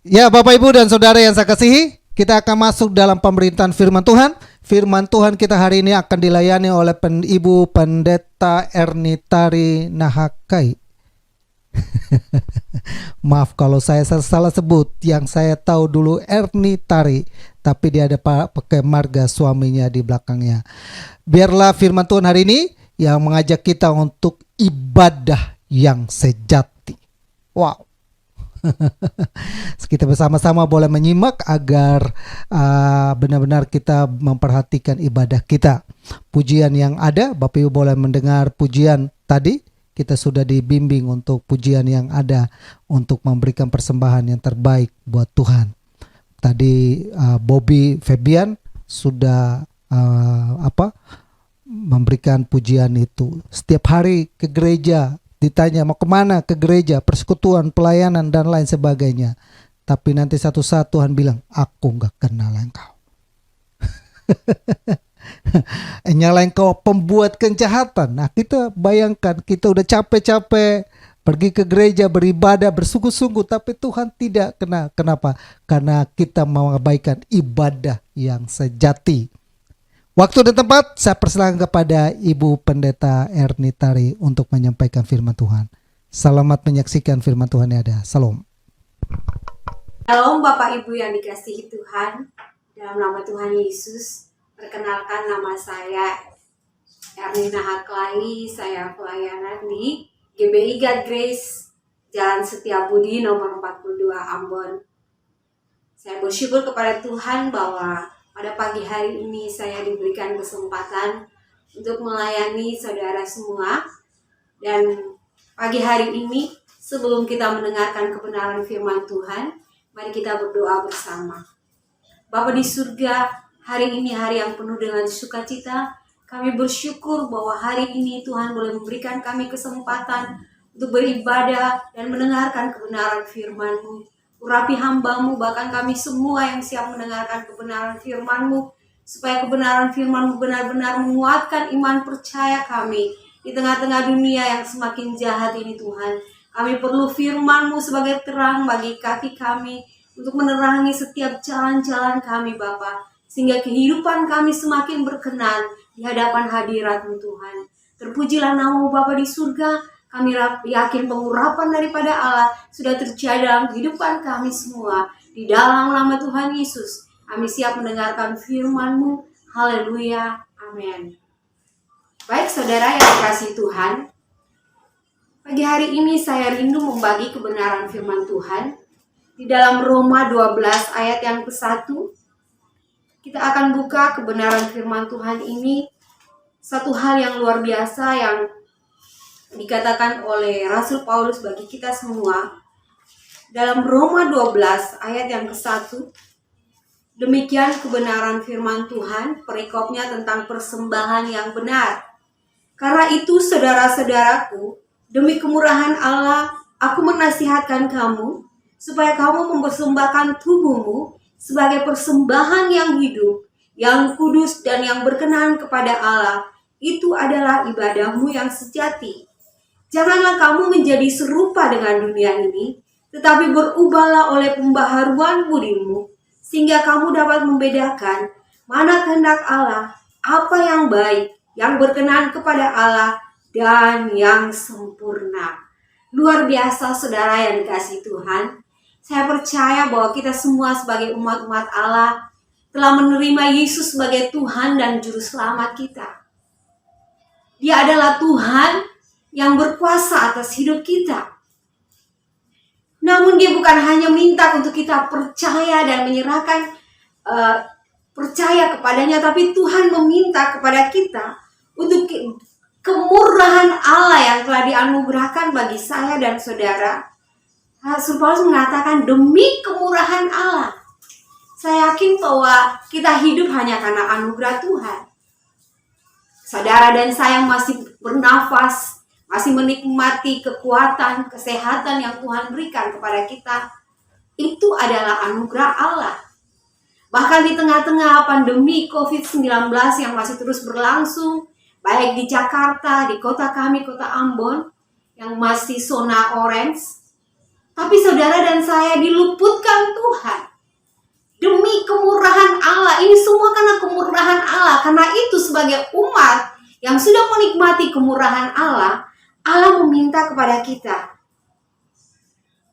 Ya, Bapak Ibu dan Saudara yang saya kasihi, kita akan masuk dalam pemberitaan firman Tuhan. Firman Tuhan kita hari ini akan dilayani oleh Ibu Pendeta Ernitari Nahakai. Maaf kalau saya salah sebut. Yang saya tahu dulu Ernitari, tapi dia ada pakai marga suaminya di belakangnya. Biarlah firman Tuhan hari ini yang mengajak kita untuk ibadah yang sejati. Wow. Kita bersama-sama boleh menyimak agar benar-benar kita memperhatikan ibadah kita. Pujian yang ada, Bapak Ibu boleh mendengar pujian tadi. Kita sudah dibimbing untuk pujian yang ada untuk memberikan persembahan yang terbaik buat Tuhan. Tadi Bobby Febian sudah memberikan pujian itu. Setiap hari ke gereja ditanya mau kemana, ke gereja, persekutuan, pelayanan dan lain sebagainya. Tapi nanti satu saat Tuhan bilang, aku gak kenal engkau. Nyala engkau pembuat kejahatan. Nah, kita bayangkan kita udah capek-capek pergi ke gereja, beribadah, bersungguh-sungguh, tapi Tuhan tidak kena. Kenapa? Karena kita mengabaikan ibadah yang sejati. Waktu dan tempat saya persilakan kepada Ibu Pendeta Ernitari untuk menyampaikan firman Tuhan. Selamat menyaksikan firman Tuhan yang ada. Salam. Shalom Bapak Ibu yang dikasihi Tuhan. Dalam nama Tuhan Yesus, perkenalkan nama saya Erni Nahakai. Saya pelayanan di GBI God Grace, Jalan Setiabudi nomor 42 Ambon. Saya bersyukur kepada Tuhan bahwa pada pagi hari ini saya diberikan kesempatan untuk melayani saudara semua. Dan pagi hari ini sebelum kita mendengarkan kebenaran firman Tuhan, mari kita berdoa bersama. Bapa di surga, hari ini hari yang penuh dengan sukacita. Kami bersyukur bahwa hari ini Tuhan boleh memberikan kami kesempatan untuk beribadah dan mendengarkan kebenaran firman-Mu. Urapi hamba-Mu, bahkan kami semua yang siap mendengarkan kebenaran firman-Mu, supaya kebenaran firman-Mu benar-benar menguatkan iman percaya kami di tengah-tengah dunia yang semakin jahat ini Tuhan. Kami perlu firman-Mu sebagai terang bagi kaki kami, untuk menerangi setiap jalan-jalan kami Bapa, sehingga kehidupan kami semakin berkenan di hadapan hadirat-Mu Tuhan. Terpujilah nama-Mu Bapa di surga. Kami yakin pengurapan daripada Allah sudah terjadi dalam kehidupan kami semua. Di dalam nama Tuhan Yesus, kami siap mendengarkan firman-Mu. Haleluya. Amin. Baik saudara yang dikasihi Tuhan, pagi hari ini saya rindu membagi kebenaran firman Tuhan. Di dalam Roma 12 ayat yang ke-1, kita akan buka kebenaran firman Tuhan ini. Satu hal yang luar biasa yang dikatakan oleh Rasul Paulus bagi kita semua. Dalam Roma 12 ayat yang ke-1, demikian kebenaran firman Tuhan, perikopnya tentang persembahan yang benar. Karena itu saudara-saudaraku, demi kemurahan Allah, aku menasihatkan kamu, supaya kamu mempersembahkan tubuhmu sebagai persembahan yang hidup, yang kudus dan yang berkenan kepada Allah. Itu adalah ibadahmu yang sejati. Janganlah kamu menjadi serupa dengan dunia ini, tetapi berubahlah oleh pembaharuan budimu, sehingga kamu dapat membedakan mana kehendak Allah, apa yang baik, yang berkenan kepada Allah, dan yang sempurna. Luar biasa saudara yang dikasihi Tuhan. Saya percaya bahwa kita semua sebagai umat-umat Allah telah menerima Yesus sebagai Tuhan dan Juru Selamat kita. Dia adalah Tuhan yang berkuasa atas hidup kita. Namun dia bukan hanya minta untuk kita percaya dan menyerahkan percaya kepadanya, tapi Tuhan meminta kepada kita untuk kemurahan Allah yang telah dianugerahkan bagi saya dan saudara. Rasul Paulus mengatakan demi kemurahan Allah. Saya yakin bahwa kita hidup hanya karena anugerah Tuhan. Saudara dan saya masih bernafas, masih menikmati kekuatan, kesehatan yang Tuhan berikan kepada kita. Itu adalah anugerah Allah. Bahkan di tengah-tengah pandemi COVID-19 yang masih terus berlangsung, baik di Jakarta, di kota kami, kota Ambon, yang masih zona orange, Tapi saudara dan saya diluputkan Tuhan. Demi kemurahan Allah, ini semua karena kemurahan Allah. Karena itu sebagai umat yang sudah menikmati kemurahan Allah, Allah meminta kepada kita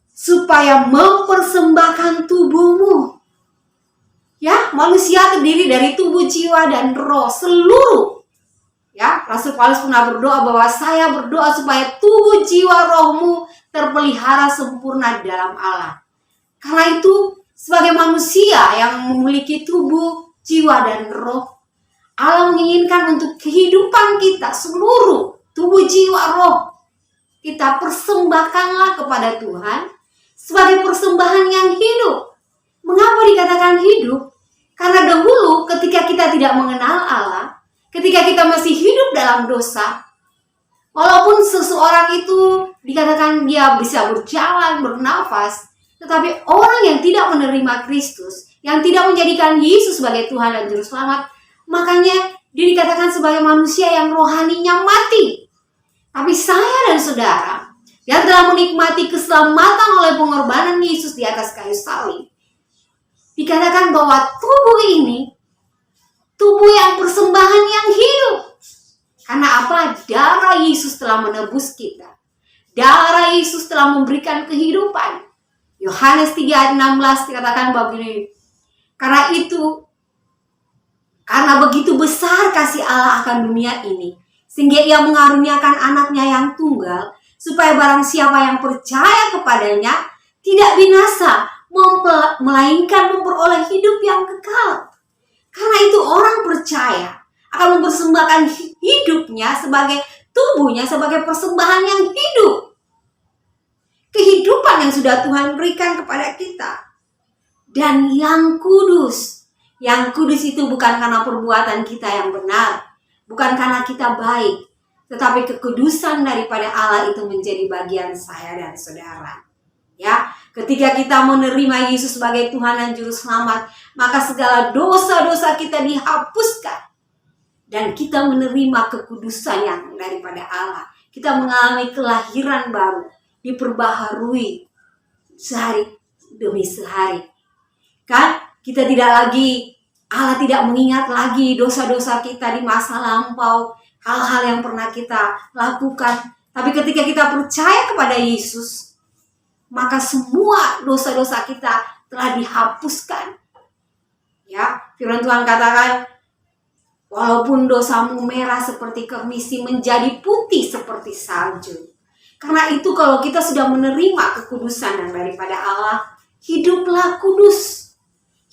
supaya mempersembahkan tubuhmu. Ya, manusia terdiri dari tubuh, jiwa, dan roh seluruh. Ya, Rasul Paulus pernah berdoa bahwa saya berdoa supaya tubuh, jiwa, rohmu terpelihara sempurna dalam Allah. Karena itu, sebagai manusia yang memiliki tubuh, jiwa, dan roh, Allah menginginkan untuk kehidupan kita seluruh tubuh, jiwa, roh kita persembahkanlah kepada Tuhan sebagai persembahan yang hidup. Mengapa dikatakan hidup? Karena dahulu ketika kita tidak mengenal Allah, ketika kita masih hidup dalam dosa, walaupun seseorang itu dikatakan dia bisa berjalan, bernafas, tetapi orang yang tidak menerima Kristus, yang tidak menjadikan Yesus sebagai Tuhan dan Juru Selamat, makanya dia dikatakan sebagai manusia yang rohaninya mati. Tapi saya dan saudara yang telah menikmati keselamatan oleh pengorbanan Yesus di atas kayu salib, dikatakan bahwa tubuh ini, tubuh yang persembahan yang hidup. Karena apa? Darah Yesus telah menebus kita. Darah Yesus telah memberikan kehidupan. Yohanes 3 ayat 16 dikatakan begini. Karena begitu besar kasih Allah akan dunia ini, sehingga ia mengaruniakan anaknya yang tunggal, supaya barang siapa yang percaya kepadanya tidak binasa, melainkan memperoleh hidup yang kekal. Karena itu orang percaya akan mempersembahkan hidupnya sebagai tubuhnya, sebagai persembahan yang hidup. Kehidupan yang sudah Tuhan berikan kepada kita. Dan yang kudus. Yang kudus itu bukan karena perbuatan kita yang benar, bukan karena kita baik, tetapi kekudusan daripada Allah itu menjadi bagian saya dan saudara. Ya, ketika kita menerima Yesus sebagai Tuhan dan Juru Selamat, maka segala dosa-dosa kita dihapuskan dan kita menerima kekudusan yang daripada Allah. Kita mengalami kelahiran baru, diperbaharui sehari demi sehari. Kan? Kita tidak lagi, Allah tidak mengingat lagi dosa-dosa kita di masa lampau, hal-hal yang pernah kita lakukan. Tapi ketika kita percaya kepada Yesus, maka semua dosa-dosa kita telah dihapuskan. Ya, firman Tuhan katakan, walaupun dosamu merah seperti kermisi, menjadi putih seperti salju. Karena itu kalau kita sudah menerima kekudusan daripada Allah, hiduplah kudus.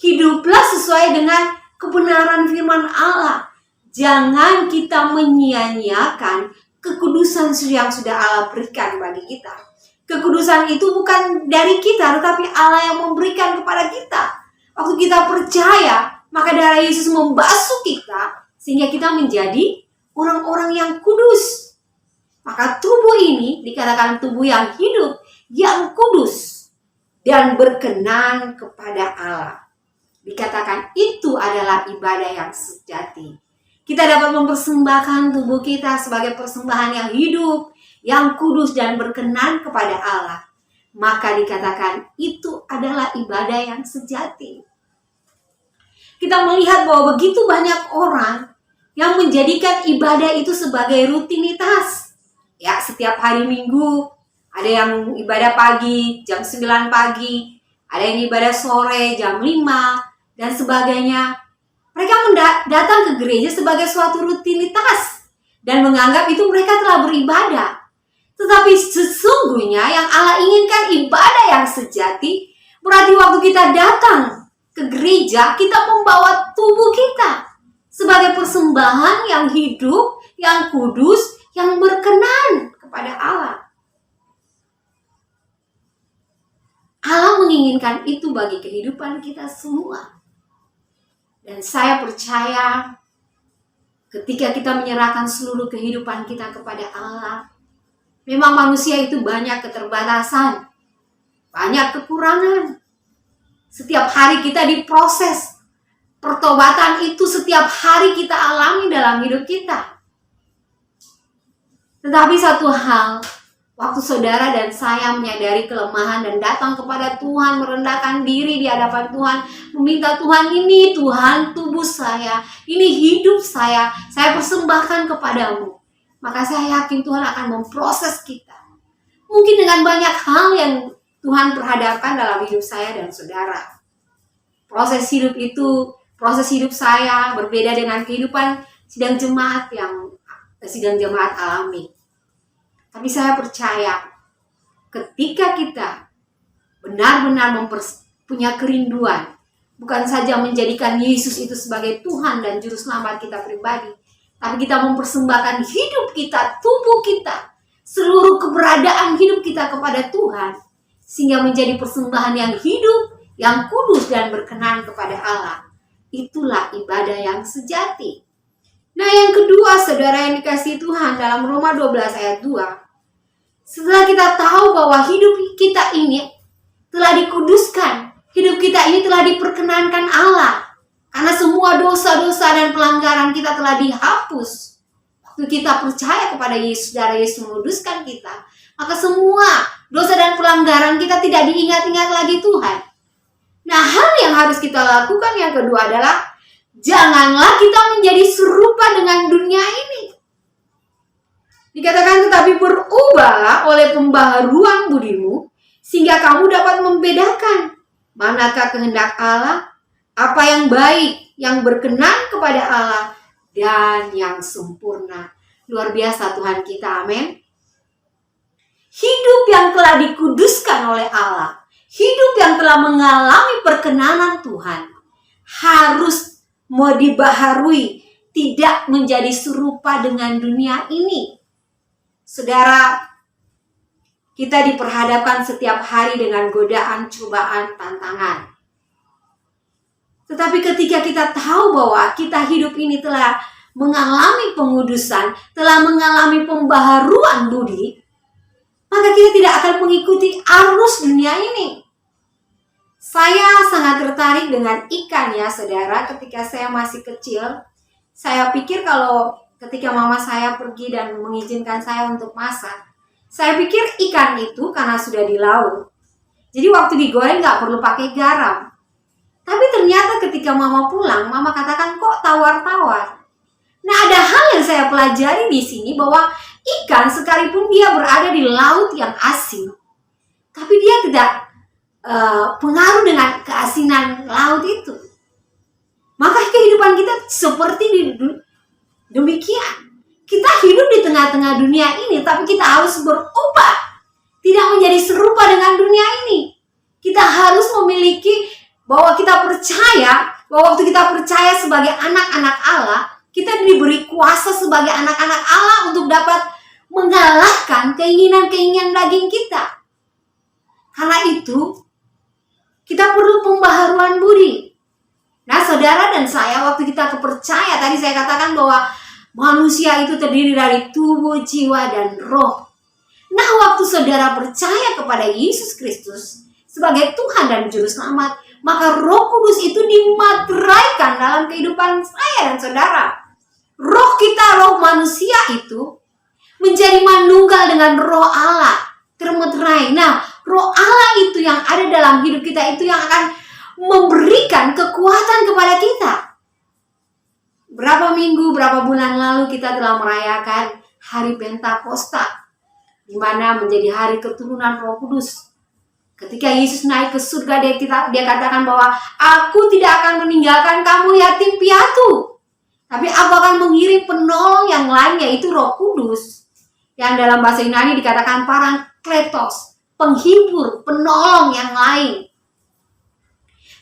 Hiduplah sesuai dengan kebenaran firman Allah. Jangan kita menyia-nyiakan kekudusan yang sudah Allah berikan bagi kita. Kekudusan itu bukan dari kita, tetapi Allah yang memberikan kepada kita. Waktu kita percaya, maka darah Yesus membasuh kita, sehingga kita menjadi orang-orang yang kudus. Maka tubuh ini dikatakan tubuh yang hidup, yang kudus, dan berkenan kepada Allah. Dikatakan itu adalah ibadah yang sejati. Kita dapat mempersembahkan tubuh kita sebagai persembahan yang hidup, yang kudus dan berkenan kepada Allah. Maka dikatakan itu adalah ibadah yang sejati. Kita melihat bahwa begitu banyak orang yang menjadikan ibadah itu sebagai rutinitas. Ya, setiap hari Minggu ada yang ibadah pagi jam 9 pagi, ada yang ibadah sore jam 5 dan sebagainya. Mereka datang ke gereja sebagai suatu rutinitas dan menganggap itu mereka telah beribadah. Tetapi sesungguhnya yang Allah inginkan ibadah yang sejati, berarti waktu kita datang ke gereja, kita membawa tubuh kita sebagai persembahan yang hidup, yang kudus, yang berkenan kepada Allah. Allah menginginkan itu bagi kehidupan kita semua. Dan saya percaya ketika kita menyerahkan seluruh kehidupan kita kepada Allah, memang manusia itu banyak keterbatasan, banyak kekurangan. Setiap hari kita diproses. Pertobatan itu setiap hari kita alami dalam hidup kita. Tetapi satu hal, Waktu saudara dan saya menyadari kelemahan dan datang kepada Tuhan, merendahkan diri di hadapan Tuhan, meminta Tuhan, ini Tuhan tubuh saya, ini hidup saya persembahkan kepadamu. Maka saya yakin Tuhan akan memproses kita. Mungkin dengan banyak hal yang Tuhan perhadapkan dalam hidup saya dan saudara. Proses hidup saya berbeda dengan kehidupan sidang jemaat alami. Tapi saya percaya ketika kita benar-benar punya kerinduan, bukan saja menjadikan Yesus itu sebagai Tuhan dan Juru Selamat kita pribadi, tapi kita mempersembahkan hidup kita, tubuh kita, seluruh keberadaan hidup kita kepada Tuhan, sehingga menjadi persembahan yang hidup, yang kudus dan berkenan kepada Allah. Itulah ibadah yang sejati. Nah, yang kedua, saudara yang dikasihi Tuhan, dalam Roma 12 ayat 2, setelah kita tahu bahwa hidup kita ini telah dikuduskan, hidup kita ini telah diperkenankan Allah, karena semua dosa-dosa dan pelanggaran kita telah dihapus. Waktu kita percaya kepada Yesus, darah Yesus menguduskan kita, maka semua dosa dan pelanggaran kita tidak diingat-ingat lagi Tuhan. Nah, hal yang harus kita lakukan yang kedua adalah janganlah kita menjadi serupa dengan dunia ini. Dikatakan, tetapi berubahlah oleh pembaharuan budimu, sehingga kamu dapat membedakan manakah kehendak Allah, apa yang baik, yang berkenan kepada Allah, dan yang sempurna. Luar biasa Tuhan kita, amin. Hidup yang telah dikuduskan oleh Allah, hidup yang telah mengalami perkenanan Tuhan, harus mau dibaharui, tidak menjadi serupa dengan dunia ini. Saudara, kita diperhadapkan setiap hari dengan godaan, cobaan, tantangan. Tetapi ketika kita tahu bahwa kita hidup ini telah mengalami pengudusan, telah mengalami pembaharuan budi, maka kita tidak akan mengikuti arus dunia ini. Saya sangat tertarik dengan ikan ya saudara. Ketika saya masih kecil, saya pikir kalau ketika mama saya pergi dan mengizinkan saya untuk masak, saya pikir ikan itu karena sudah di laut, jadi waktu digoreng nggak perlu pakai garam. Tapi ternyata ketika mama pulang, mama katakan kok tawar-tawar. Nah, ada hal yang saya pelajari di sini bahwa ikan sekalipun dia berada di laut yang asin, tapi dia tidak pengaruh dengan keasinan laut itu. Maka kehidupan kita seperti demikian. Kita hidup di tengah-tengah dunia ini, tapi kita harus berubah. Tidak menjadi serupa dengan dunia ini. Kita harus memiliki bahwa kita percaya, bahwa waktu kita percaya sebagai anak-anak Allah, kita diberi kuasa sebagai anak-anak Allah untuk dapat mengalahkan keinginan-keinginan daging kita. Karena itu, kita perlu pembaharuan budi. Nah, saudara dan saya, waktu kita percaya, tadi saya katakan bahwa manusia itu terdiri dari tubuh, jiwa, dan roh. Nah, waktu saudara percaya kepada Yesus Kristus sebagai Tuhan dan Juru Selamat, maka Roh Kudus itu dimateraikan dalam kehidupan saya dan saudara. Roh kita, roh manusia itu menjadi manunggal dengan roh Allah, termeterai. Nah, roh Allah itu yang ada dalam hidup kita itu yang akan memberikan kekuatan kepada kita. Berapa minggu, berapa bulan lalu kita telah merayakan Hari Pentakosta, di mana menjadi hari keturunan Roh Kudus. Ketika Yesus naik ke surga, dia katakan bahwa aku tidak akan meninggalkan kamu yatim piatu, tapi aku akan mengirim penolong yang lain, yaitu Roh Kudus, yang dalam bahasa Yunani dikatakan Parakletos, penghibur, penolong yang lain.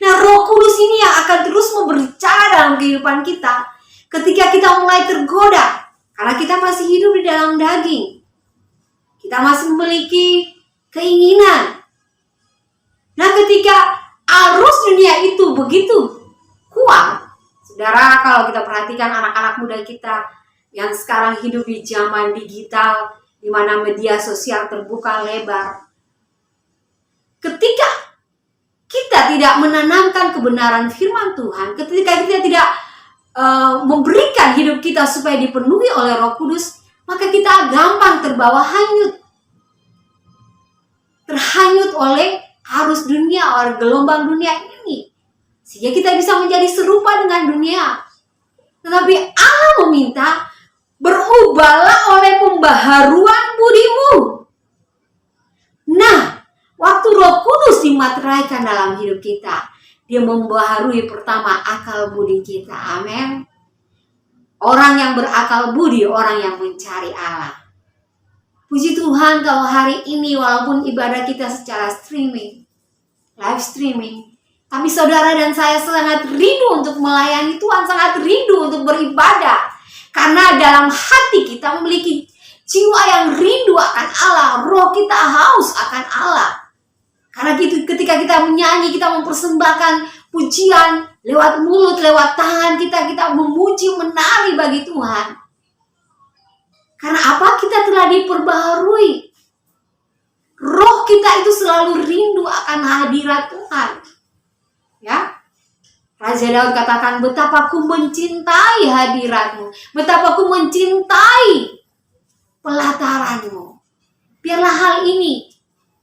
Nah, Roh Kudus ini yang akan terus berbicara dalam kehidupan kita ketika kita mulai tergoda, karena kita masih hidup di dalam daging. Kita masih memiliki keinginan. Nah, ketika arus dunia itu begitu kuat, saudara, kalau kita perhatikan anak-anak muda kita yang sekarang hidup di zaman digital, di mana media sosial terbuka lebar. Ketika kita tidak menanamkan kebenaran firman Tuhan, ketika kita tidak memberikan hidup kita supaya dipenuhi oleh Roh Kudus, maka kita gampang terbawa hanyut. terhanyut oleh arus dunia, oleh gelombang dunia ini. Sehingga kita bisa menjadi serupa dengan dunia. Tetapi Allah meminta, berubahlah oleh pembaharuan budimu. Nah, waktu Roh Kudus dimateraikan dalam hidup kita, Dia membaharui pertama akal budi kita. Amin. Orang yang berakal budi, orang yang mencari Allah. Puji Tuhan kalau hari ini walaupun ibadah kita secara streaming, live streaming, tapi saudara dan saya sangat rindu untuk melayani Tuhan, sangat rindu untuk beribadah. Karena dalam hati kita memiliki jiwa yang rindu akan Allah, roh kita haus akan Allah. Karena ketika kita menyanyi, kita mempersembahkan pujian lewat mulut, lewat tangan kita memuji, menari bagi Tuhan. Karena apa? Kita telah diperbaharui. Roh kita itu selalu rindu akan hadirat Tuhan. Ya, Raja Daud katakan, betapa ku mencintai hadirat-Mu, betapa ku mencintai pelataran-Mu. Biarlah hal ini,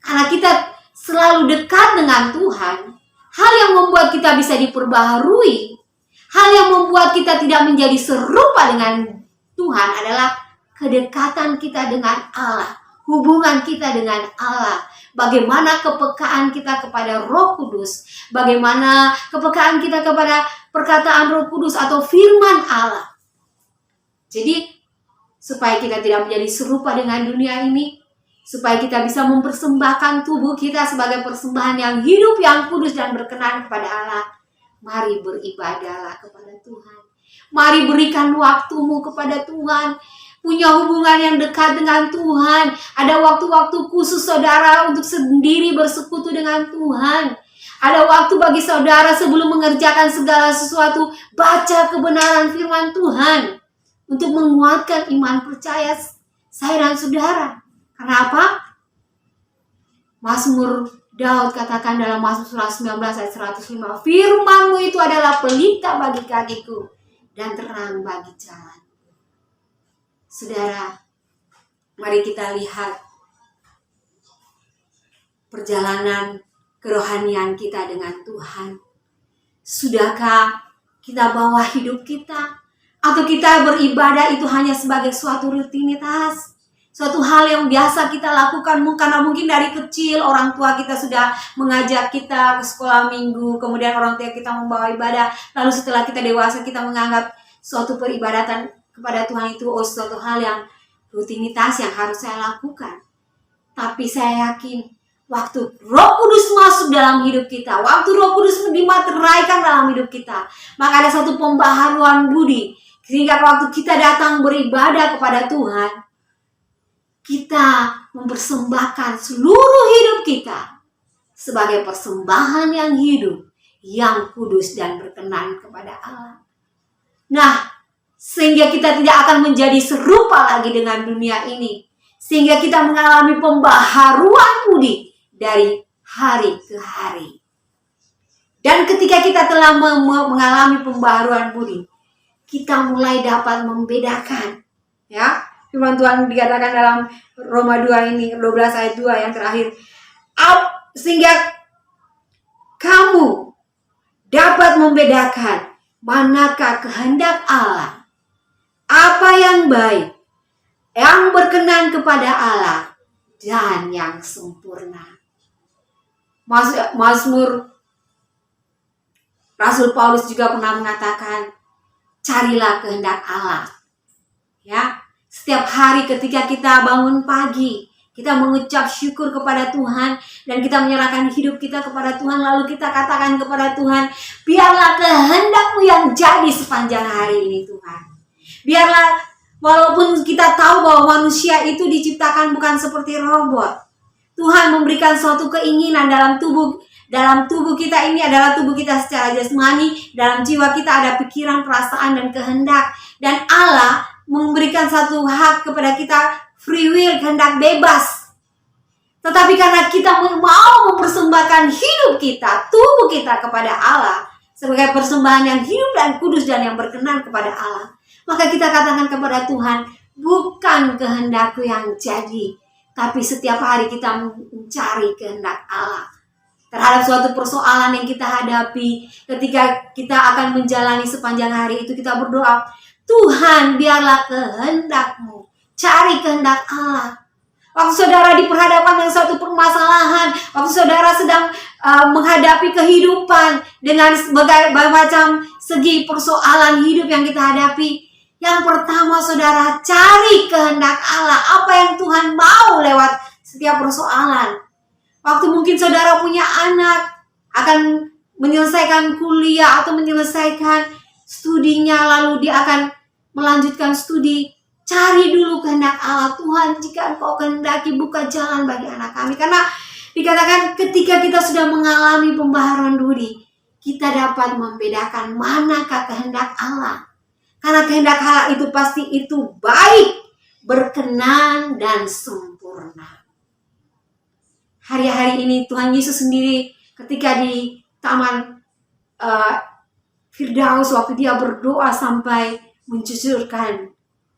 karena kita selalu dekat dengan Tuhan, hal yang membuat kita bisa diperbaharui, hal yang membuat kita tidak menjadi serupa dengan Tuhan adalah kedekatan kita dengan Allah, hubungan kita dengan Allah. Bagaimana kepekaan kita kepada Roh Kudus, bagaimana kepekaan kita kepada perkataan Roh Kudus atau firman Allah. Jadi, supaya kita tidak menjadi serupa dengan dunia ini, supaya kita bisa mempersembahkan tubuh kita sebagai persembahan yang hidup, yang kudus dan berkenan kepada Allah, mari beribadahlah kepada Tuhan. Mari berikan waktumu kepada Tuhan. Punya hubungan yang dekat dengan Tuhan. Ada waktu-waktu khusus saudara untuk sendiri bersekutu dengan Tuhan. Ada waktu bagi saudara sebelum mengerjakan segala sesuatu, baca kebenaran firman Tuhan untuk menguatkan iman percaya saya dan saudara. Karena apa? Mazmur Daud katakan dalam Mazmur 19 ayat 105, firman-Mu itu adalah pelita bagi kakiku dan terang bagi jalan. Saudara, mari kita lihat perjalanan kerohanian kita dengan Tuhan. Sudahkah kita bawa hidup kita? Atau kita beribadah itu hanya sebagai suatu rutinitas? Suatu hal yang biasa kita lakukan, karena mungkin dari kecil orang tua kita sudah mengajak kita ke sekolah minggu, kemudian orang tua kita membawa ibadah, lalu setelah kita dewasa kita menganggap suatu peribadatan kepada Tuhan itu suatu hal yang rutinitas yang harus saya lakukan. Tapi saya yakin waktu Roh Kudus masuk dalam hidup kita, waktu Roh Kudus dimateraikan dalam hidup kita, maka ada satu pembaharuan budi. Sehingga waktu kita datang beribadah kepada Tuhan, kita mempersembahkan seluruh hidup kita sebagai persembahan yang hidup, yang kudus dan berkenan kepada Allah. Nah, sehingga kita tidak akan menjadi serupa lagi dengan dunia ini. Sehingga kita mengalami pembaharuan budi dari hari ke hari. Dan ketika kita telah mengalami pembaharuan budi, kita mulai dapat membedakan. Ya, firman Tuhan dikatakan dalam Roma 2 ini, 12 ayat 2 yang terakhir. Sehingga kamu dapat membedakan manakah kehendak Allah, apa yang baik, yang berkenan kepada Allah, dan yang sempurna. Mazmur Rasul Paulus juga pernah mengatakan, carilah kehendak Allah. Ya, setiap hari ketika kita bangun pagi, kita mengucap syukur kepada Tuhan dan kita menyerahkan hidup kita kepada Tuhan, lalu kita katakan kepada Tuhan, biarlah kehendak-Mu yang jadi sepanjang hari ini Tuhan. Biarlah, walaupun kita tahu bahwa manusia itu diciptakan bukan seperti robot, Tuhan memberikan suatu keinginan dalam tubuh kita ini adalah tubuh kita secara jasmani, dalam jiwa kita ada pikiran, perasaan, dan kehendak. Dan Allah memberikan satu hak kepada kita, free will, kehendak bebas. Tetapi karena kita mau mempersembahkan hidup kita, tubuh kita kepada Allah, sebagai persembahan yang hidup dan kudus dan yang berkenan kepada Allah, maka kita katakan kepada Tuhan, bukan kehendakku yang jadi, Tapi setiap hari kita mencari kehendak Allah terhadap suatu persoalan yang kita hadapi. Ketika kita akan menjalani sepanjang hari itu, kita berdoa, Tuhan biarlah kehendak-Mu. Cari kehendak Allah. Waktu saudara diperhadapkan dengan suatu permasalahan, waktu saudara sedang menghadapi kehidupan dengan berbagai macam segi persoalan hidup yang kita hadapi, yang pertama saudara cari kehendak Allah. Apa yang Tuhan mau lewat setiap persoalan. Waktu mungkin saudara punya anak, akan menyelesaikan kuliah atau menyelesaikan studinya, lalu dia akan melanjutkan studi. Cari dulu kehendak Allah. Tuhan, jika Engkau kehendaki, buka jalan bagi anak kami. Karena dikatakan ketika kita sudah mengalami pembaharuan budi, kita dapat membedakan manakah kehendak Allah. Karena kehendak Allah itu pasti itu baik, berkenan, dan sempurna. Hari-hari ini Tuhan Yesus sendiri ketika di Taman Firdaus, waktu dia berdoa sampai mencucurkan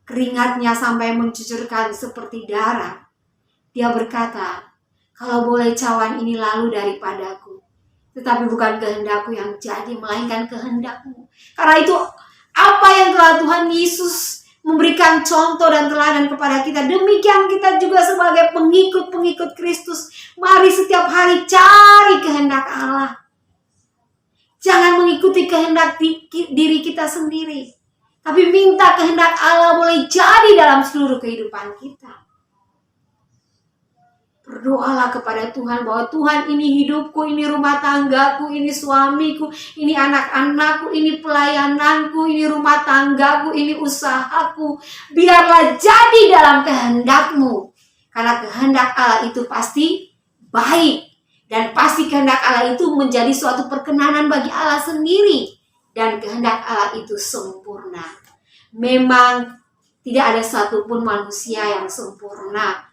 keringatnya, sampai mencucurkan seperti darah, dia berkata, kalau boleh cawan ini lalu daripadaku, tetapi bukan kehendakku yang jadi, melainkan kehendak-Mu. Karena itu apa yang telah Tuhan Yesus memberikan contoh dan teladan kepada kita, demikian kita juga sebagai pengikut-pengikut Kristus. Mari setiap hari cari kehendak Allah. Jangan mengikuti kehendak diri kita sendiri, tapi minta kehendak Allah boleh jadi dalam seluruh kehidupan kita. Berdoalah kepada Tuhan bahwa Tuhan, ini hidupku, ini rumah tanggaku, ini suamiku, ini anak-anakku, ini pelayananku, ini rumah tanggaku, ini usahaku. Biarlah jadi dalam kehendak-Mu. Karena kehendak Allah itu pasti baik. Dan pasti kehendak Allah itu menjadi suatu perkenanan bagi Allah sendiri. Dan kehendak Allah itu sempurna. Memang tidak ada satupun manusia yang sempurna.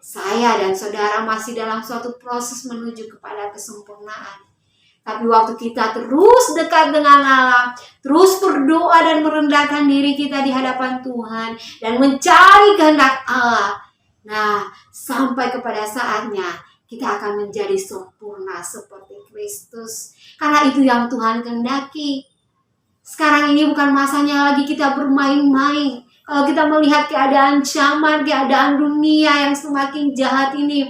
Saya dan saudara masih dalam suatu proses menuju kepada kesempurnaan. Tapi waktu kita terus dekat dengan Allah, terus berdoa dan merendahkan diri kita di hadapan Tuhan, dan mencari kehendak Allah, nah sampai kepada saatnya kita akan menjadi sempurna seperti Kristus. Karena itu yang Tuhan kehendaki. Sekarang ini bukan masanya lagi kita bermain-main. Kalau kita melihat keadaan zaman, keadaan dunia yang semakin jahat ini,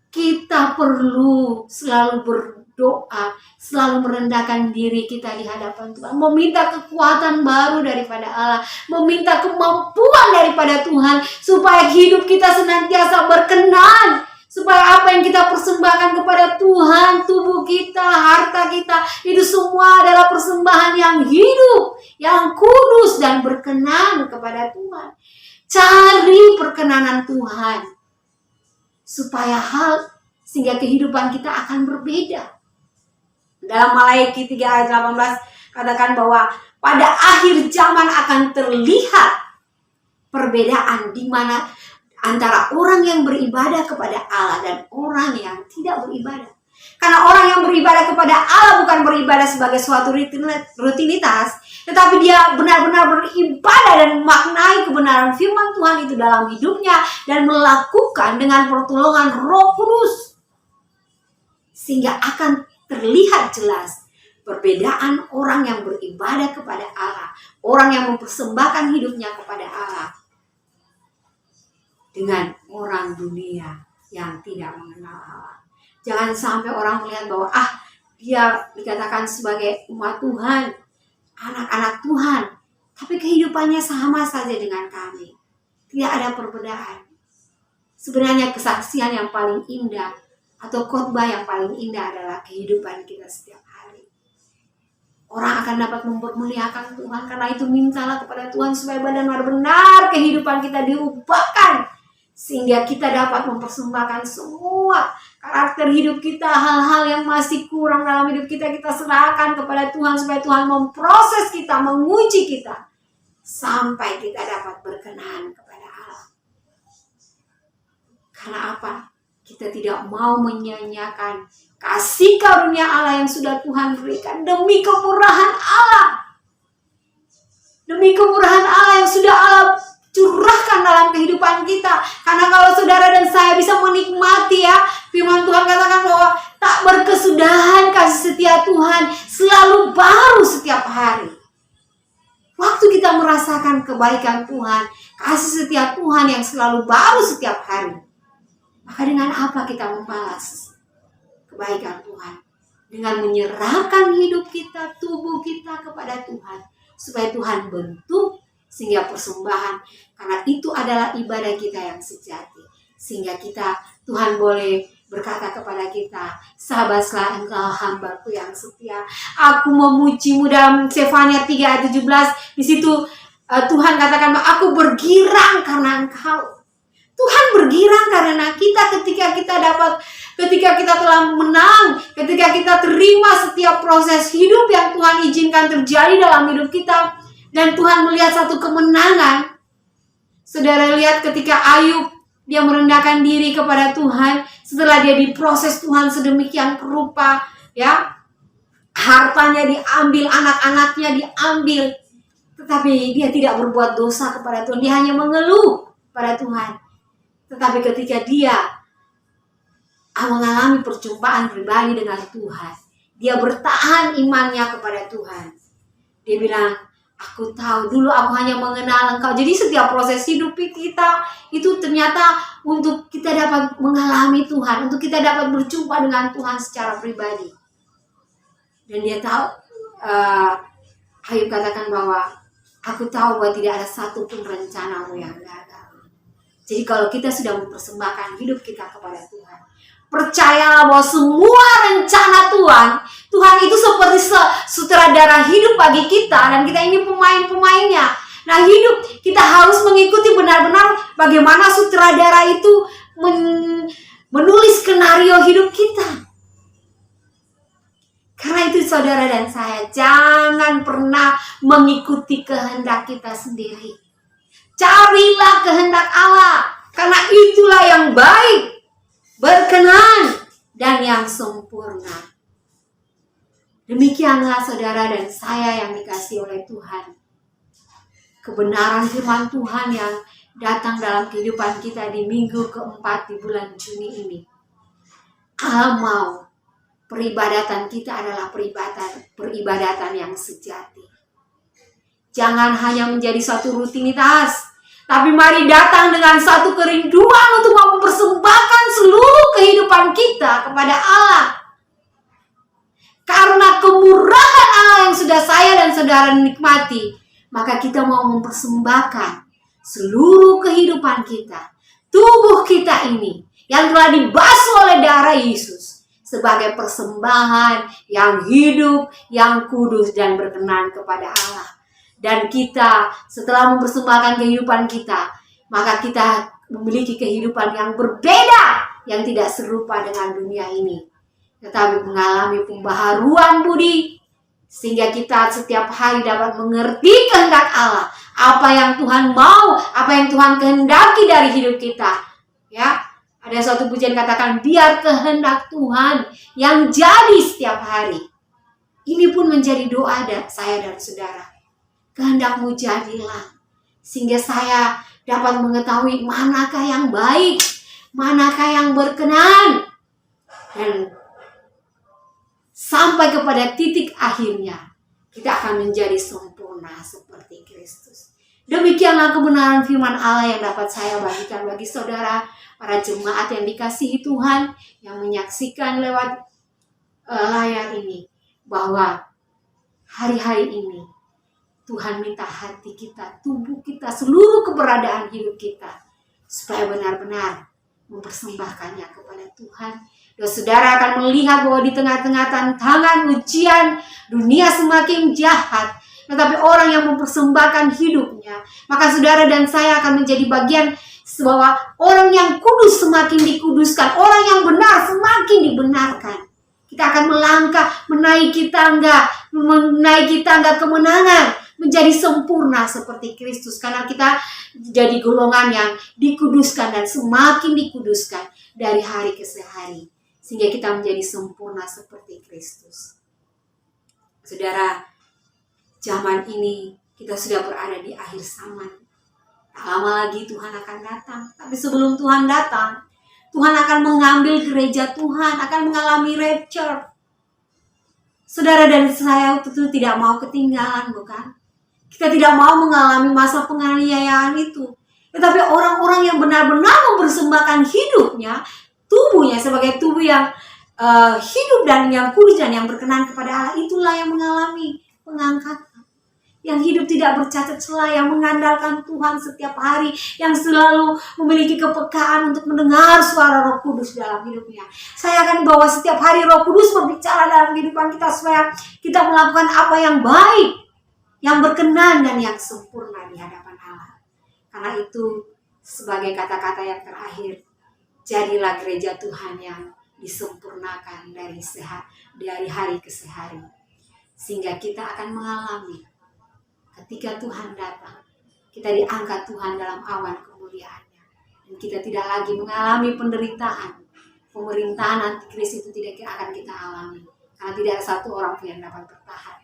kita perlu selalu berdoa, selalu merendahkan diri kita di hadapan Tuhan, meminta kekuatan baru daripada Allah, meminta kemampuan daripada Tuhan, supaya hidup kita senantiasa berkenan, supaya apa yang kita persembahkan kepada Tuhan, tubuh kita, harta kita, itu semua adalah persembahan yang hidup, yang kudus dan berkenan kepada Tuhan. Cari perkenanan Tuhan, sehingga kehidupan kita akan berbeda. Dalam Maleakhi 3 ayat 18 katakan bahwa pada akhir zaman akan terlihat perbedaan di mana antara orang yang beribadah kepada Allah dan orang yang tidak beribadah. Karena orang yang beribadah kepada Allah bukan beribadah sebagai suatu rutinitas, tetapi dia benar-benar beribadah dan memaknai kebenaran firman Tuhan itu dalam hidupnya dan melakukan dengan pertolongan Roh Kudus. Sehingga akan terlihat jelas perbedaan orang yang beribadah kepada Allah, orang yang mempersembahkan hidupnya kepada Allah, dengan orang dunia yang tidak mengenal Allah. Jangan sampai orang melihat bahwa dia dikatakan sebagai umat Tuhan, anak-anak Tuhan, tapi kehidupannya sama saja dengan kami. Tidak ada perbedaan. Sebenarnya kesaksian yang paling indah atau khotbah yang paling indah adalah kehidupan kita setiap hari. Orang akan dapat mempermuliakan Tuhan. Karena itu mintalah kepada Tuhan supaya benar-benar kehidupan kita diubahkan, sehingga kita dapat mempersembahkan semua karakter hidup kita, hal-hal yang masih kurang dalam hidup kita, kita serahkan kepada Tuhan supaya Tuhan memproses kita, menguji kita, sampai kita dapat berkenan kepada Allah. Karena apa? Kita tidak mau menyanyiakan kasih karunia Allah yang sudah Tuhan berikan demi kemurahan Allah. Demi kemurahan Allah yang sudah Allah curahkan dalam kehidupan kita. Karena kalau saudara dan saya bisa menikmati ya, firman Tuhan katakan bahwa tak berkesudahan kasih setia Tuhan, selalu baru setiap hari. Waktu kita merasakan kebaikan Tuhan, kasih setia Tuhan yang selalu baru setiap hari, maka dengan apa kita membalas kebaikan Tuhan? Dengan menyerahkan hidup kita, tubuh kita kepada Tuhan, supaya Tuhan bentuk sehingga persembahan, karena itu adalah ibadah kita yang sejati. Sehingga Tuhan boleh berkata kepada kita, sahabatlah engkau hambaku yang setia, aku memujimu. Dalam Sefanya 3 ayat 17, di situ Tuhan katakan, aku bergirang karena engkau. Tuhan bergirang karena kita ketika kita telah menang, ketika kita terima setiap proses hidup yang Tuhan izinkan terjadi dalam hidup kita, dan Tuhan melihat satu kemenangan. Saudara lihat ketika Ayub, dia merendahkan diri kepada Tuhan setelah dia diproses Tuhan sedemikian rupa, ya. Hartanya diambil, anak-anaknya diambil, tetapi dia tidak berbuat dosa kepada Tuhan. Dia hanya mengeluh pada Tuhan. Tetapi ketika dia mengalami perjumpaan pribadi dengan Tuhan, dia bertahan imannya kepada Tuhan. Dia bilang, aku tahu dulu aku hanya mengenal engkau. Jadi setiap proses hidup kita itu ternyata untuk kita dapat mengalami Tuhan, untuk kita dapat berjumpa dengan Tuhan secara pribadi. Dan dia tahu, Ayub katakan bahwa aku tahu bahwa tidak ada satupun rencanamu yang gagal. Jadi kalau kita sudah mempersembahkan hidup kita kepada Tuhan, percayalah bahwa semua rencana Tuhan itu seperti sutradara hidup bagi kita, dan kita ini pemain-pemainnya. Nah, hidup kita harus mengikuti benar-benar bagaimana sutradara itu menulis skenario hidup kita. Karena itu saudara dan saya, jangan pernah mengikuti kehendak kita sendiri. Carilah kehendak Allah, karena itulah yang baik, berkenan, dan yang sempurna. Demikianlah saudara dan saya yang dikasihi oleh Tuhan. Kebenaran firman Tuhan yang datang dalam kehidupan kita di minggu keempat di bulan Juni ini. Allah mau peribadatan kita adalah peribadatan yang sejati. Jangan hanya menjadi suatu rutinitas, tapi mari datang dengan satu kerinduan untuk mempersembahkan seluruh kehidupan kita kepada Allah. Karena kemurahan Allah yang sudah saya dan saudara nikmati, maka kita mau mempersembahkan seluruh kehidupan kita, tubuh kita ini yang telah dibasuh oleh darah Yesus, sebagai persembahan yang hidup, yang kudus dan berkenan kepada Allah. Dan kita setelah mempersembahkan kehidupan kita, maka kita memiliki kehidupan yang berbeda, yang tidak serupa dengan dunia ini, tetapi mengalami pembaharuan budi, sehingga kita setiap hari dapat mengerti kehendak Allah, apa yang Tuhan mau, apa yang Tuhan kehendaki dari hidup kita. Ya, ada suatu pujian katakan, biar kehendak Tuhan yang jadi setiap hari. Ini pun menjadi doa saya dan saudara. Kehendakmu jadilah, sehingga saya dapat mengetahui manakah yang baik, manakah yang berkenan, dan sampai kepada titik akhirnya kita akan menjadi sempurna seperti Kristus. Demikianlah kebenaran firman Allah yang dapat saya bagikan bagi saudara, para jemaat yang dikasihi Tuhan, yang menyaksikan lewat layar ini, bahwa hari-hari ini Tuhan minta hati kita, tubuh kita, seluruh keberadaan hidup kita, supaya benar-benar mempersembahkannya kepada Tuhan. Dan saudara akan melihat bahwa di tengah-tengah tantangan, ujian, dunia semakin jahat, tetapi orang yang mempersembahkan hidupnya, maka saudara dan saya akan menjadi bagian bahwa orang yang kudus semakin dikuduskan, orang yang benar semakin dibenarkan. Kita akan melangkah menaiki tangga kemenangan, menjadi sempurna seperti Kristus, karena kita jadi golongan yang dikuduskan dan semakin dikuduskan dari hari ke hari, sehingga kita menjadi sempurna seperti Kristus. Saudara, zaman ini kita sudah berada di akhir zaman. Tak lama lagi Tuhan akan datang. Tapi sebelum Tuhan datang, Tuhan akan mengambil gereja Tuhan, akan mengalami rapture. Saudara dan saya tentu tidak mau ketinggalan, bukan? Kita tidak mau mengalami masa penganiayaan itu. Tetapi orang-orang yang benar-benar mempersembahkan hidupnya, tubuhnya sebagai tubuh yang hidup dan yang kudus dan yang berkenan kepada Allah, itulah yang mengalami pengangkatan. Yang hidup tidak bercacat celah, yang mengandalkan Tuhan setiap hari, yang selalu memiliki kepekaan untuk mendengar suara Roh Kudus dalam hidupnya. Saya akan bawa setiap hari Roh Kudus berbicara dalam kehidupan kita supaya kita melakukan apa yang baik, yang berkenan dan yang sempurna di hadapan Allah. Karena itu, sebagai kata-kata yang terakhir, jadilah gereja Tuhan yang disempurnakan dari hari ke hari, sehingga kita akan mengalami ketika Tuhan datang, kita diangkat Tuhan dalam awan kemuliaannya, dan kita tidak lagi mengalami penderitaan. Pemerintahan antikris itu tidak akan kita alami, karena tidak ada satu orang pun yang dapat bertahan.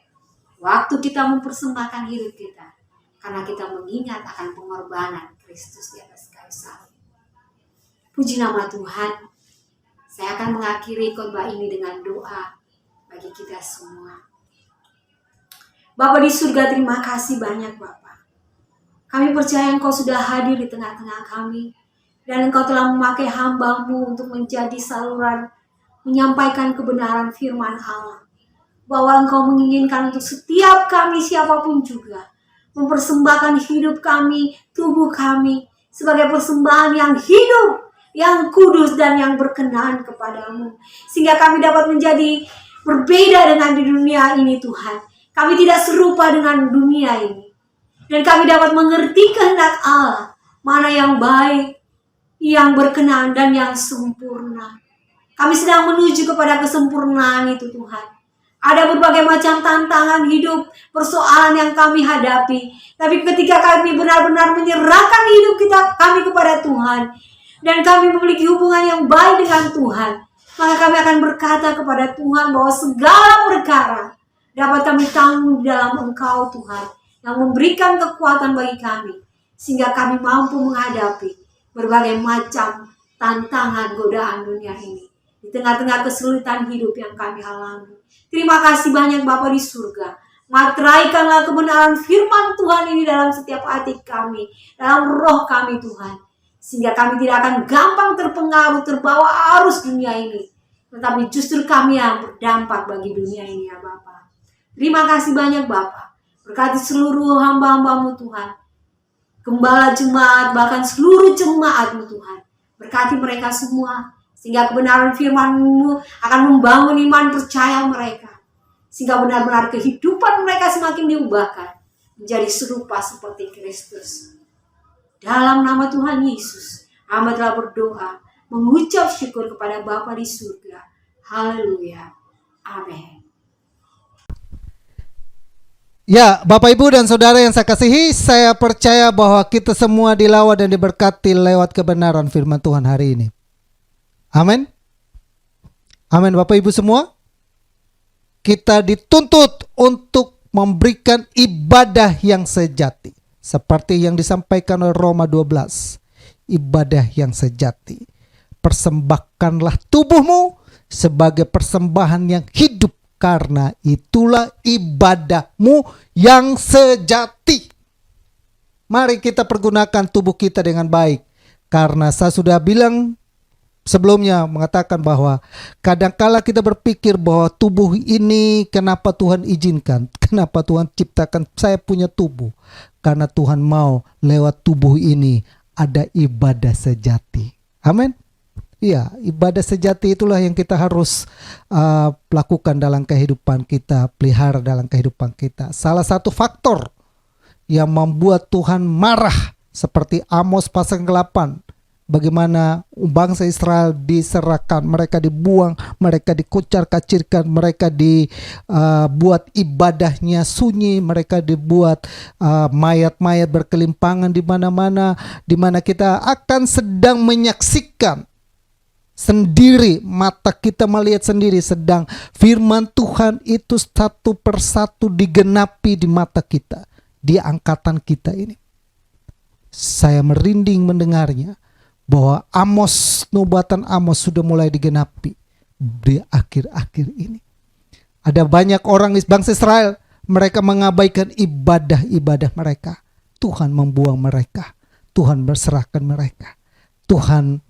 Waktu kita mempersembahkan hidup kita, karena kita mengingat akan pengorbanan Kristus di atas kayu salib. Puji nama Tuhan. Saya akan mengakhiri khotbah ini dengan doa bagi kita semua. Bapa di surga, terima kasih banyak Bapa. Kami percaya Engkau sudah hadir di tengah-tengah kami, dan Engkau telah memakai hamba-Mu untuk menjadi saluran menyampaikan kebenaran firman Allah. Bahwa Engkau menginginkan untuk setiap kami, siapapun juga, mempersembahkan hidup kami, tubuh kami, sebagai persembahan yang hidup, yang kudus dan yang berkenan kepadamu. Sehingga kami dapat menjadi berbeda dengan di dunia ini Tuhan. Kami tidak serupa dengan dunia ini. Dan kami dapat mengerti kehendak Allah, mana yang baik, yang berkenan dan yang sempurna. Kami sedang menuju kepada kesempurnaan itu Tuhan. Ada berbagai macam tantangan hidup, persoalan yang kami hadapi. Tapi ketika kami benar-benar menyerahkan hidup kami kepada Tuhan, dan kami memiliki hubungan yang baik dengan Tuhan, maka kami akan berkata kepada Tuhan bahwa segala perkara dapat kami tanggung di dalam Engkau Tuhan, yang memberikan kekuatan bagi kami, sehingga kami mampu menghadapi berbagai macam tantangan godaan dunia ini, di tengah-tengah kesulitan hidup yang kami alami. Terima kasih banyak Bapa di surga. Materaikanlah kebenaran firman Tuhan ini dalam setiap hati kami, dalam roh kami Tuhan, sehingga kami tidak akan gampang terpengaruh, terbawa arus dunia ini, tetapi justru kami yang berdampak bagi dunia ini ya Bapa. Terima kasih banyak Bapa. Berkati seluruh hamba-hamba-Mu Tuhan, gembala jemaat, bahkan seluruh jemaat-Mu Tuhan. Berkati mereka semua, sehingga kebenaran firman-Mu akan membangun iman percaya mereka, sehingga benar-benar kehidupan mereka semakin diubahkan menjadi serupa seperti Kristus. Dalam nama Tuhan Yesus, hamba telah berdoa, mengucap syukur kepada Bapa di surga. Haleluya. Amin. Ya, Bapak Ibu dan Saudara yang saya kasihi, saya percaya bahwa kita semua dilawan dan diberkati lewat kebenaran firman Tuhan hari ini. Amin. Amin Bapak Ibu semua. Kita dituntut untuk memberikan ibadah yang sejati, seperti yang disampaikan oleh Roma 12. Ibadah yang sejati. Persembahkanlah tubuhmu sebagai persembahan yang hidup, karena itulah ibadahmu yang sejati. Mari kita pergunakan tubuh kita dengan baik. Karena saya sudah bilang sebelumnya, mengatakan bahwa kadangkala kita berpikir bahwa tubuh ini kenapa Tuhan izinkan, kenapa Tuhan ciptakan saya punya tubuh. Karena Tuhan mau lewat tubuh ini ada ibadah sejati. Amin. Iya, ibadah sejati itulah yang kita harus lakukan dalam kehidupan kita, pelihara dalam kehidupan kita. Salah satu faktor yang membuat Tuhan marah seperti Amos pasal 8, bagaimana bangsa Israel diserahkan, mereka dibuang, mereka dikucar-kacirkan, mereka dibuat ibadahnya sunyi, mereka dibuat mayat-mayat berkelimpangan di mana-mana, di mana kita akan sedang menyaksikan sendiri, mata kita melihat sendiri, sedang firman Tuhan itu satu persatu digenapi di mata kita, di angkatan kita ini. saya merinding mendengarnya bahwa nubuatan Amos sudah mulai digenapi di akhir-akhir ini. Ada banyak orang bangsa Israel, mereka mengabaikan ibadah-ibadah mereka. Tuhan membuang mereka, Tuhan berserahkan mereka, Tuhan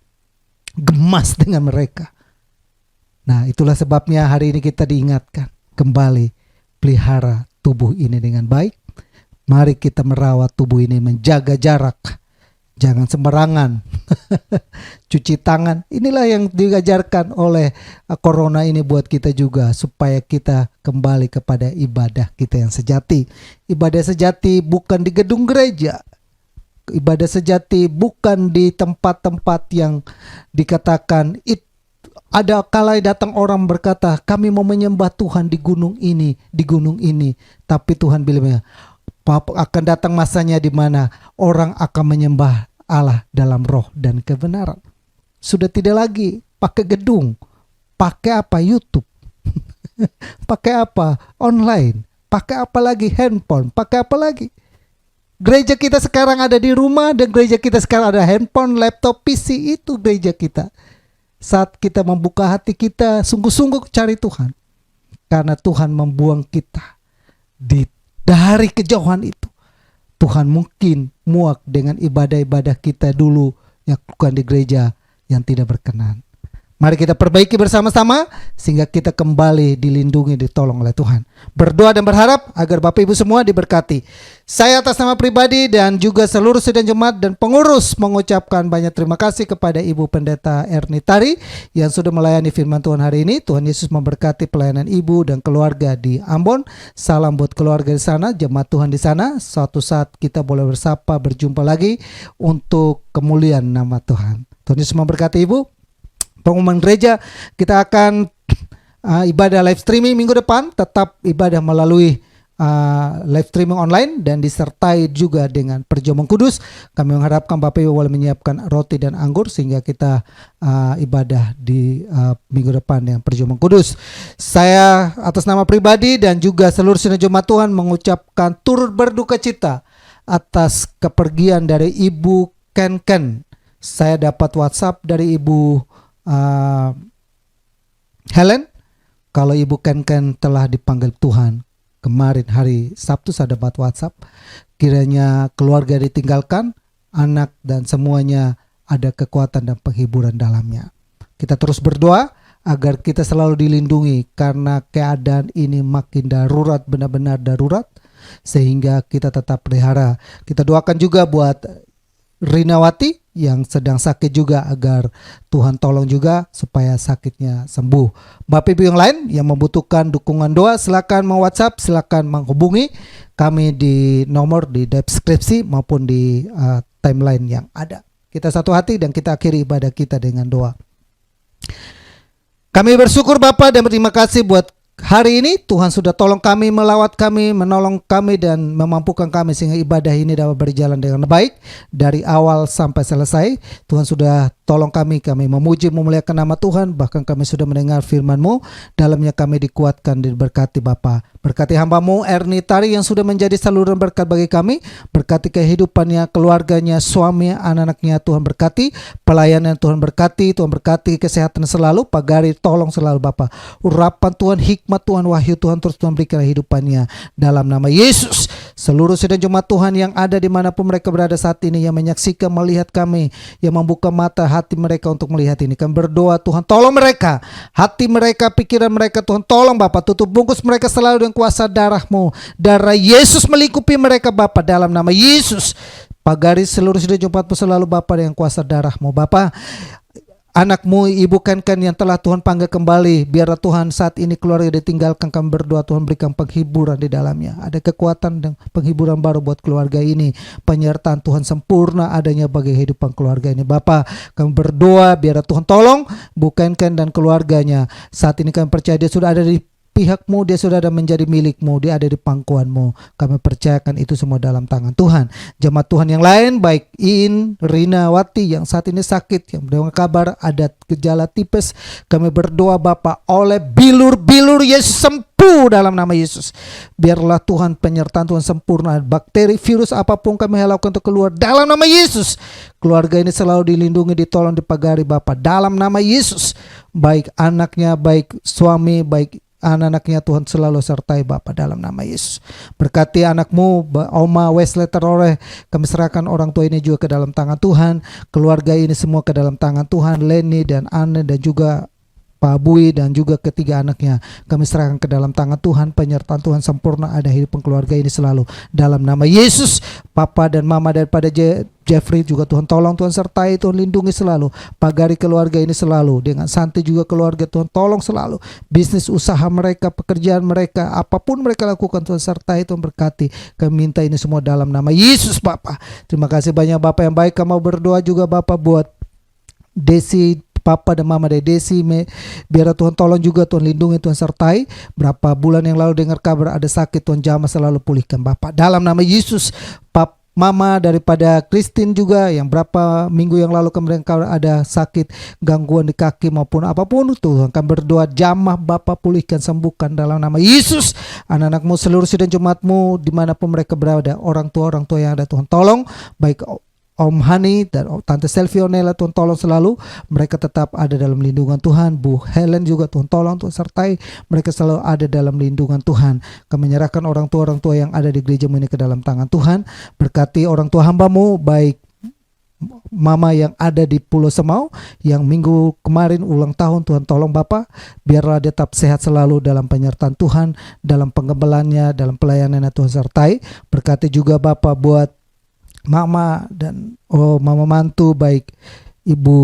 gemas dengan mereka. Nah, itulah sebabnya hari ini kita diingatkan kembali, pelihara tubuh ini dengan baik. Mari kita merawat tubuh ini, menjaga jarak, jangan sembarangan. Cuci tangan. Inilah yang diajarkan oleh corona ini buat kita juga, supaya kita kembali kepada ibadah kita yang sejati. Ibadah sejati bukan di gedung gereja. Ibadah sejati bukan di tempat-tempat yang dikatakan ada kala datang orang berkata, kami mau menyembah Tuhan di gunung ini, di gunung ini. Tapi Tuhan bilang, akan datang masanya di mana orang akan menyembah Allah dalam roh dan kebenaran. Sudah tidak lagi pakai gedung, pakai apa? YouTube. Pakai apa? Online. Pakai apa lagi? Handphone. Pakai apa lagi? Gereja kita sekarang ada di rumah, dan gereja kita sekarang ada handphone, laptop, PC. Itu gereja kita. Saat kita membuka hati kita, sungguh-sungguh cari Tuhan, karena Tuhan membuang kita dari kejauhan itu. Tuhan mungkin muak dengan ibadah-ibadah kita dulu yang bukan di gereja yang tidak berkenan. Mari kita perbaiki bersama-sama sehingga kita kembali dilindungi, ditolong oleh Tuhan. Berdoa dan berharap agar Bapak Ibu semua diberkati. Saya atas nama pribadi dan juga seluruh sidang jemaat dan pengurus mengucapkan banyak terima kasih kepada Ibu Pendeta Erni Tari yang sudah melayani firman Tuhan hari ini. Tuhan Yesus memberkati pelayanan Ibu dan keluarga di Ambon. Salam buat keluarga di sana, jemaat Tuhan di sana. Suatu saat kita boleh bersapa, berjumpa lagi untuk kemuliaan nama Tuhan. Tuhan Yesus memberkati Ibu. Pengumuman gereja, kita akan ibadah live streaming minggu depan, tetap ibadah melalui live streaming online dan disertai juga dengan perjamuan kudus. Kami mengharapkan Bapak Ibu boleh menyiapkan roti dan anggur sehingga kita ibadah di minggu depan dengan perjamuan kudus. Saya atas nama pribadi dan juga seluruh sidang jemaat Tuhan mengucapkan turut berduka cita atas kepergian dari Ibu Ken. Saya dapat WhatsApp dari Ibu Helen, kalau Ibu Ken telah dipanggil Tuhan. Kemarin hari Sabtu saya dapat WhatsApp, kiranya keluarga ditinggalkan, anak dan semuanya ada kekuatan dan penghiburan dalamnya. Kita terus berdoa agar kita selalu dilindungi, karena keadaan ini makin darurat, benar-benar darurat, sehingga kita tetap pelihara. Kita doakan juga buat Rinawati yang sedang sakit juga, agar Tuhan tolong juga supaya sakitnya sembuh. Bapak Ibu yang lain yang membutuhkan dukungan doa, silakan WhatsApp, silakan menghubungi kami di nomor di deskripsi maupun di timeline yang ada. Kita satu hati dan kita akhiri ibadah kita dengan doa. Kami bersyukur Bapa dan berterima kasih buat hari ini. Tuhan sudah tolong kami, melawat kami, menolong kami dan memampukan kami sehingga ibadah ini dapat berjalan dengan baik dari awal sampai selesai. Tuhan sudah tolong kami memuji, memuliakan nama Tuhan, bahkan kami sudah mendengar firman-Mu, dalamnya kami dikuatkan dan diberkati Bapa. Berkati hamba-Mu Erni Tari yang sudah menjadi saluran berkat bagi kami, berkati kehidupannya, keluarganya, suami, anak-anaknya. Tuhan berkati pelayanan, Tuhan berkati kesehatan selalu. Pagari tolong selalu Bapa. Urapan Tuhan, hikmat Tuhan, wahyu Tuhan terus Tuhan berikan hidupannya dalam nama Yesus. Seluruh sidang jemaat Tuhan yang ada dimanapun mereka berada saat ini, yang menyaksikan, melihat kami, yang membuka mata hati mereka untuk melihat ini, kami berdoa Tuhan tolong mereka, hati mereka, pikiran mereka Tuhan tolong Bapa, tutup bungkus mereka selalu dengan kuasa darah-Mu, darah Yesus melingkupi mereka Bapa dalam nama Yesus. Pagari seluruh sidang jemaat-Mu selalu Bapa dengan kuasa darah-Mu Bapa. Anak-Mu Ibu Ken yang telah Tuhan panggil kembali, biarlah Tuhan saat ini keluarga ditinggalkan, kami berdoa Tuhan berikan penghiburan di dalamnya. Ada kekuatan dan penghiburan baru buat keluarga ini. Penyertaan Tuhan sempurna adanya bagi kehidupan keluarga ini Bapa. Kami berdoa biarlah Tuhan tolong Ibu Ken dan keluarganya. Saat ini kami percaya dia sudah ada di pihakmu, dia sudah ada menjadi milikmu, dia ada di pangkuanmu. Kami percayakan itu semua dalam tangan Tuhan. Jemaat Tuhan yang lain, baik In, Rina, Wati yang saat ini sakit, yang mendengar kabar ada gejala tipes, kami berdoa Bapa, oleh bilur-bilur Yesus sembuh dalam nama Yesus. Biarlah Tuhan penyertaan Tuhan sempurna, bakteri, virus apapun kami lakukan untuk keluar dalam nama Yesus. Keluarga ini selalu dilindungi, ditolong, dipagari Bapa dalam nama Yesus. Baik anaknya, baik suami, baik anak-anaknya, Tuhan selalu sertai Bapa dalam nama Yesus. Berkati anakmu, Oma Wesley teroleh, kami serahkan orang tua ini juga ke dalam tangan Tuhan. Keluarga ini semua ke dalam tangan Tuhan. Leni dan Anne dan juga Pak Bui dan juga ketiga anaknya kami serahkan ke dalam tangan Tuhan. Penyertaan Tuhan sempurna ada hidup keluarga ini selalu dalam nama Yesus. Papa dan mama daripada Jeffrey juga Tuhan tolong, Tuhan sertai, Tuhan lindungi selalu. Pagari keluarga ini selalu, dengan Santi juga keluarga Tuhan tolong selalu. Bisnis usaha mereka, pekerjaan mereka, apapun mereka lakukan Tuhan sertai, Tuhan berkati. Kami minta ini semua dalam nama Yesus Bapa. Terima kasih banyak Bapak yang baik. Kami mau berdoa juga Bapak buat Desi, Papa dan Mama dari Desi, biar Tuhan tolong juga, Tuhan lindungi, Tuhan sertai. Berapa bulan yang lalu dengar kabar ada sakit, Tuhan jamah selalu pulihkan Bapak dalam nama Yesus. Mama daripada Christine juga yang berapa minggu yang lalu kemarin ada sakit, gangguan di kaki maupun apapun, Tuhan kami berdoa jamah Bapak pulihkan, sembuhkan dalam nama Yesus. Anak-anakmu seluruh sidang jemaatmu dimanapun mereka berada, orang tua yang ada Tuhan tolong, baik Om Hani dan Tante Selvionella, Tuhan tolong selalu mereka tetap ada dalam lindungan Tuhan. Bu Helen juga Tuhan tolong, Tuhan sertai mereka selalu ada dalam lindungan Tuhan. Kami menyerahkan orang tua yang ada di gereja ini ke dalam tangan Tuhan. Berkati orang tua hambamu, baik Mama yang ada di Pulau Semau yang minggu kemarin ulang tahun, Tuhan tolong Bapak, biarlah dia tetap sehat selalu dalam penyertaan Tuhan, dalam penggembalannya, dalam pelayanannya Tuhan sertai. Berkati juga Bapak buat Mama dan Mama mantu, baik Ibu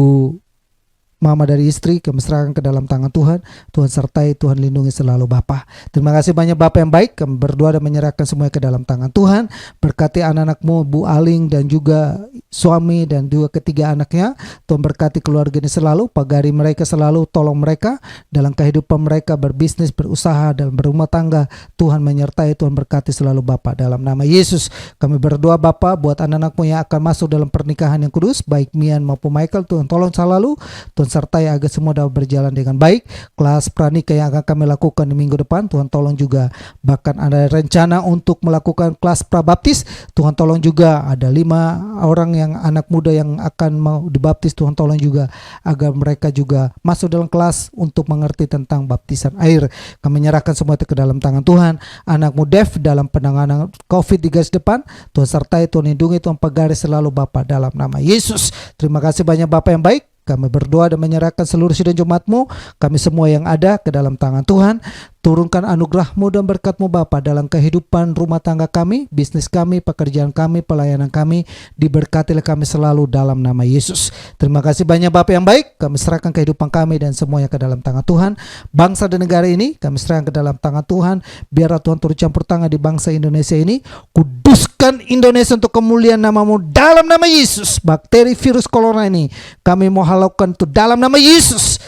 Mama dari istri, kami serahkan ke dalam tangan Tuhan. Tuhan sertai, Tuhan lindungi selalu Bapa. Terima kasih banyak Bapak yang baik. Kami berdoa dan menyerahkan semuanya ke dalam tangan Tuhan. Berkati anak-anakmu, Bu Aling dan juga suami dan juga ketiga anaknya. Tuhan berkati keluarga ini selalu, pagari mereka selalu, tolong mereka dalam kehidupan mereka, berbisnis, berusaha, dalam berumah tangga. Tuhan menyertai, Tuhan berkati selalu Bapa dalam nama Yesus. Kami berdoa Bapa buat anak-anakmu yang akan masuk dalam pernikahan yang kudus, baik Mian maupun Michael, Tuhan tolong selalu, Tuhan sertai agar semua dapat berjalan dengan baik. Kelas pranikah yang akan kami lakukan di minggu depan, Tuhan tolong juga. Bahkan ada rencana untuk melakukan kelas prabaptis, Tuhan tolong juga. Ada 5 orang yang anak muda yang akan mau dibaptis, Tuhan tolong juga agar mereka juga masuk dalam kelas untuk mengerti tentang baptisan air. Kami menyerahkan semua itu ke dalam tangan Tuhan. Anakmu Dev dalam penanganan COVID di garis depan, Tuhan sertai, Tuhan lindungi, Tuhan pagari selalu Bapa dalam nama Yesus. Terima kasih banyak Bapak yang baik. Kami berdoa dan menyerahkan seluruh sidang jemaatmu, kami semua yang ada ke dalam tangan Tuhan. Turunkan anugerah-Mu dan berkat-Mu Bapa dalam kehidupan rumah tangga kami, bisnis kami, pekerjaan kami, pelayanan kami. Diberkatilah kami selalu dalam nama Yesus. Terima kasih banyak Bapak yang baik. Kami serahkan kehidupan kami dan semuanya ke dalam tangan Tuhan. Bangsa dan negara ini kami serahkan ke dalam tangan Tuhan. Biarlah Tuhan turut campur tangan di bangsa Indonesia ini. Kuduskan Indonesia untuk kemuliaan nama-Mu dalam nama Yesus. Bakteri virus corona ini kami mau halaukan itu dalam nama Yesus.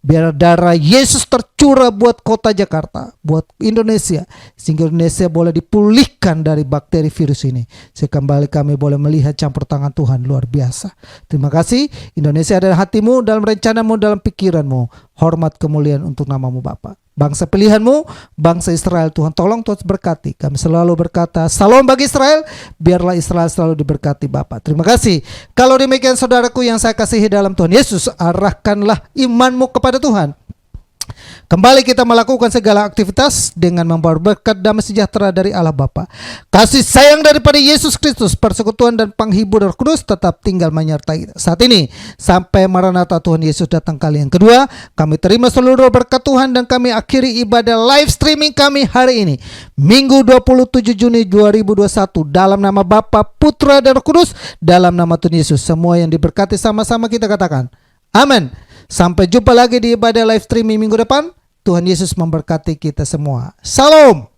Biar darah Yesus tercurah buat kota Jakarta, buat Indonesia, sehingga Indonesia boleh dipulihkan dari bakteri virus ini. Sekembali kami boleh melihat campur tangan Tuhan luar biasa. Terima kasih. Indonesia ada hatimu, dalam rencanamu, dalam pikiranmu. Hormat kemuliaan untuk namamu Bapa. Bangsa pilihanmu, bangsa Israel, Tuhan tolong, Tuhan berkati. Kami selalu berkata, salam bagi Israel, biarlah Israel selalu diberkati Bapa. Terima kasih. Kalau demikian saudaraku yang saya kasihi dalam Tuhan Yesus, arahkanlah imanmu kepada Tuhan. Kembali kita melakukan segala aktivitas dengan membawa berkat damai sejahtera dari Allah Bapa, kasih sayang daripada Yesus Kristus, persekutuan dan penghibur Roh Kudus tetap tinggal menyertai kita saat ini sampai Maranatha Tuhan Yesus datang kali yang kedua. Kami terima seluruh berkat Tuhan dan kami akhiri ibadah live streaming kami hari ini, Minggu 27 Juni 2021, dalam nama Bapa, Putra dan Roh Kudus, dalam nama Tuhan Yesus. Semua yang diberkati sama-sama kita katakan amin. Sampai jumpa lagi di ibadah live streaming minggu depan. Tuhan Yesus memberkati kita semua. Salam.